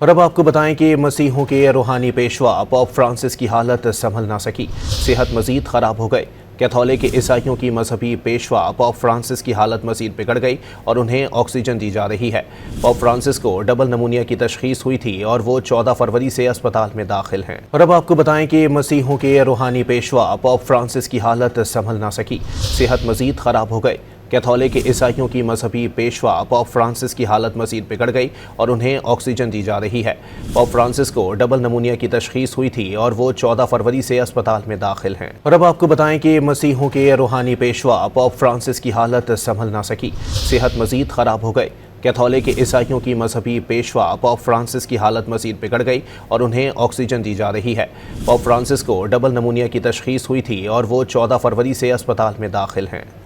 اور اب آپ کو بتائیں کہ مسیحوں کے روحانی پیشوا پوپ فرانسس کی حالت سنبھل نہ سکی، صحت مزید خراب ہو گئے۔ کیتھولک عیسائیوں کی مذہبی پیشوا پوپ فرانسس کی حالت مزید بگڑ گئی اور انہیں آکسیجن دی جا رہی ہے۔ پوپ فرانسس کو ڈبل نمونیا کی تشخیص ہوئی تھی اور وہ 14 فروری سے اسپتال میں داخل ہیں۔ اور اب آپ کو بتائیں کہ مسیحوں کے روحانی پیشوا پوپ فرانسس کی حالت سنبھل نہ سکی، صحت مزید خراب ہو گئے۔ کیتھولک عیسائیوں کی مذہبی پیشوا پوپ فرانسس کی حالت مزید بگڑ گئی اور انہیں آکسیجن دی جا رہی ہے۔ پوپ فرانسس کو ڈبل نمونیا کی تشخیص ہوئی تھی اور وہ 14 فروری سے اسپتال میں داخل ہیں۔ اور اب آپ کو بتائیں کہ مسیحوں کے روحانی پیشوا پوپ فرانسس کی حالت سنبھل نہ سکی، صحت مزید خراب ہو گئے۔ کیتھولک عیسائیوں کی مذہبی پیشوا پوپ فرانسس کی حالت مزید بگڑ گئی اور انہیں آکسیجن دی جا رہی ہے۔ پوپ فرانسس کو ڈبل نمونیا کی تشخیص ہوئی تھی اور وہ 14 فروری سے اسپتال میں داخل ہیں۔